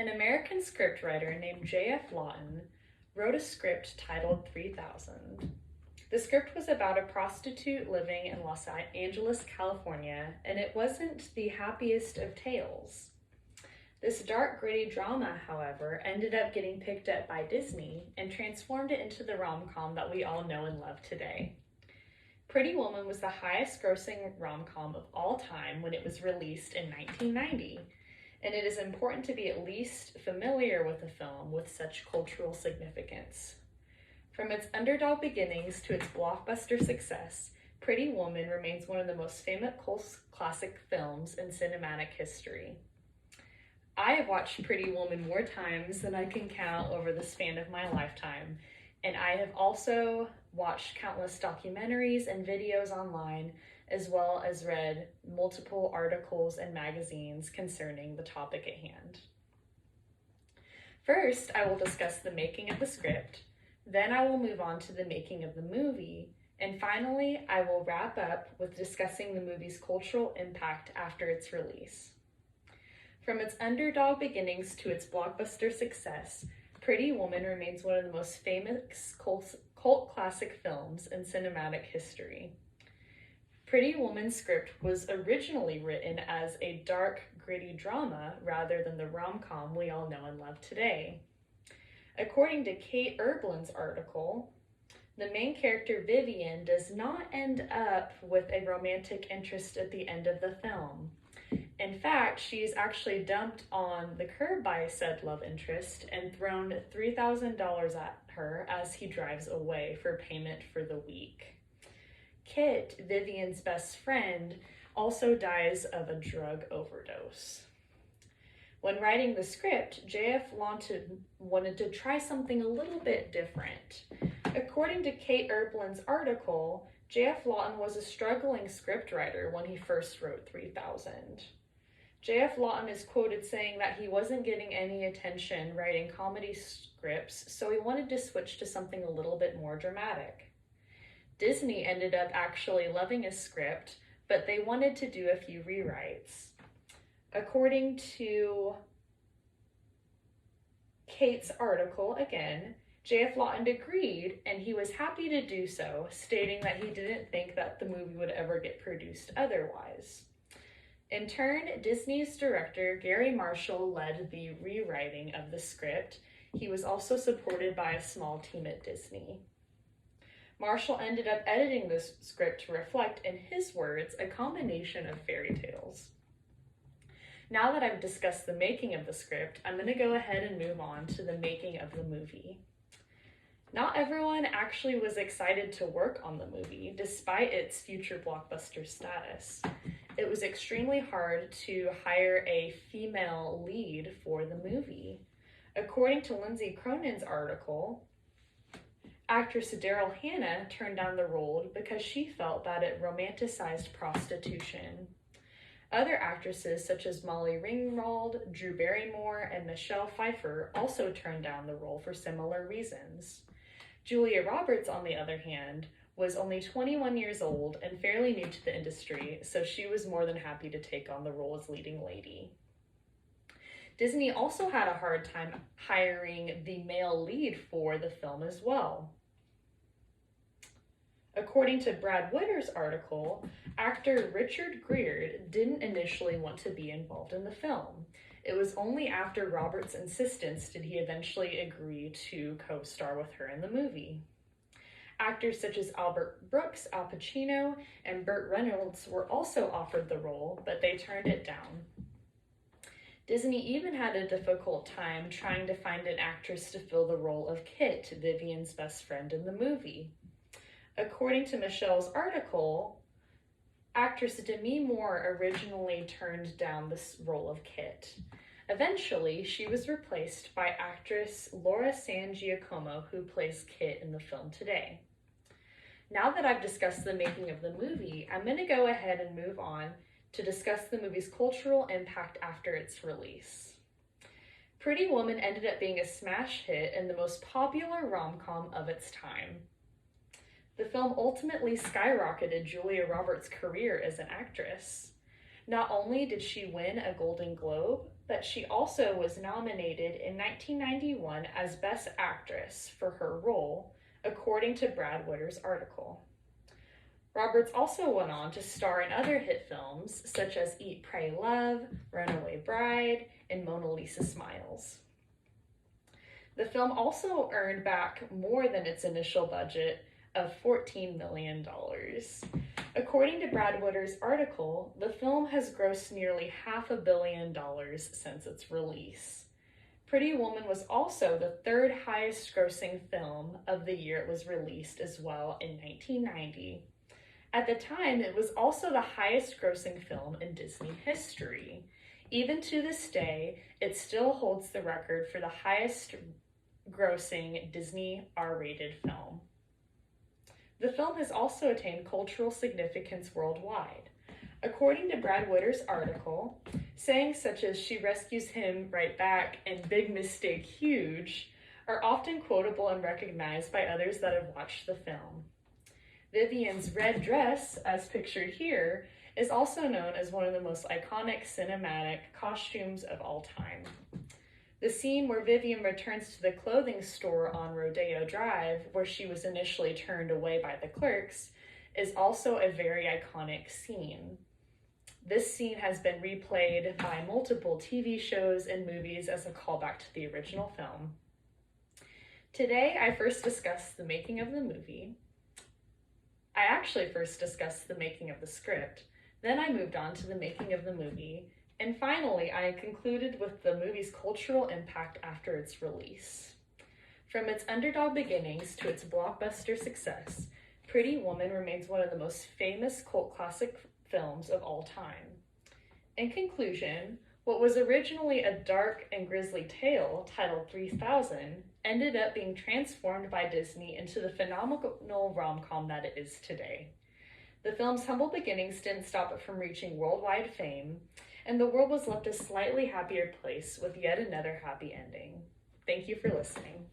An American scriptwriter named J.F. Lawton wrote a script titled 3000. The script was about a prostitute living in Los Angeles, California, and it wasn't the happiest of tales. This dark, gritty drama, however, ended up getting picked up by Disney and transformed it into the rom-com that we all know and love today. Pretty Woman was the highest grossing rom-com of all time when it was released in 1990, and it is important to be at least familiar with a film with such cultural significance. From its underdog beginnings to its blockbuster success, Pretty Woman remains one of the most famous classic films in cinematic history. I have watched Pretty Woman more times than I can count over the span of my lifetime, and I have also watched countless documentaries and videos online, as well as read multiple articles and magazines concerning the topic at hand. First, I will discuss the making of the script, then I will move on to the making of the movie, and finally, I will wrap up with discussing the movie's cultural impact after its release. From its underdog beginnings to its blockbuster success, Pretty Woman remains one of the most famous cult classic films in cinematic history. Pretty Woman's script was originally written as a dark, gritty drama rather than the rom-com we all know and love today. According to Kate Erbland's article, the main character Vivian does not end up with a romantic interest at the end of the film. In fact, she is actually dumped on the curb by said love interest and thrown $3,000 at her as he drives away for payment for the week. Kit, Vivian's best friend, also dies of a drug overdose. When writing the script, J.F. Lawton wanted to try something a little bit different. According to Kate Erbland's article, J.F. Lawton was a struggling scriptwriter when he first wrote 3000. J.F. Lawton is quoted saying that he wasn't getting any attention writing comedy scripts, so he wanted to switch to something a little bit more dramatic. Disney ended up actually loving his script, but they wanted to do a few rewrites. According to Kate's article, again, J.F. Lawton agreed, and he was happy to do so, stating that he didn't think that the movie would ever get produced otherwise. In turn, Disney's director, Gary Marshall, led the rewriting of the script. He was also supported by a small team at Disney. Marshall ended up editing the script to reflect, in his words, a combination of fairy tales. Now that I've discussed the making of the script, I'm going to go ahead and move on to the making of the movie. Not everyone actually was excited to work on the movie, despite its future blockbuster status. It was extremely hard to hire a female lead for the movie. According to Lindsay Cronin's article, actress Daryl Hannah turned down the role because she felt that it romanticized prostitution. Other actresses such as Molly Ringwald, Drew Barrymore, and Michelle Pfeiffer also turned down the role for similar reasons. Julia Roberts, on the other hand, was only 21 years old and fairly new to the industry, so she was more than happy to take on the role as leading lady. Disney also had a hard time hiring the male lead for the film as well. According to Brad Witter's article, actor Richard Gere didn't initially want to be involved in the film. It was only after Roberts' insistence did he eventually agree to co-star with her in the movie. Actors such as Albert Brooks, Al Pacino, and Burt Reynolds were also offered the role, but they turned it down. Disney even had a difficult time trying to find an actress to fill the role of Kit, Vivian's best friend in the movie. According to Michelle's article, actress Demi Moore originally turned down this role of Kit. Eventually, she was replaced by actress Laura San Giacomo, who plays Kit in the film today. Now that I've discussed the making of the movie, I'm going to go ahead and move on to discuss the movie's cultural impact after its release. Pretty Woman ended up being a smash hit and the most popular rom-com of its time. The film ultimately skyrocketed Julia Roberts' career as an actress. Not only did she win a Golden Globe, but she also was nominated in 1991 as Best Actress for her role, according to Brad Witter's article. Roberts also went on to star in other hit films such as Eat, Pray, Love, Runaway Bride, and Mona Lisa Smiles. The film also earned back more than its initial budget of $14 million. According to Brad Witter's article, the film has grossed nearly $500 million since its release. Pretty Woman was also the third highest grossing film of the year it was released as well in 1990. At the time, it was also the highest grossing film in Disney history. Even to this day, it still holds the record for the highest grossing Disney R-rated film. The film has also attained cultural significance worldwide. According to Brad Witter's article, sayings such as "she rescues him right back" and "big mistake, huge" are often quotable and recognized by others that have watched the film. Vivian's red dress, as pictured here, is also known as one of the most iconic cinematic costumes of all time. The scene where Vivian returns to the clothing store on Rodeo Drive, where she was initially turned away by the clerks, is also a very iconic scene. This scene has been replayed by multiple TV shows and movies as a callback to the original film. Today, I first discussed the making of the movie. I actually first discussed the making of the script, then I moved on to the making of the movie, and finally I concluded with the movie's cultural impact after its release. From its underdog beginnings to its blockbuster success, Pretty Woman remains one of the most famous cult classic films of all time. In conclusion, what was originally a dark and grisly tale titled 3000 ended up being transformed by Disney into the phenomenal rom-com that it is today. The film's humble beginnings didn't stop it from reaching worldwide fame, and the world was left a slightly happier place with yet another happy ending. Thank you for listening.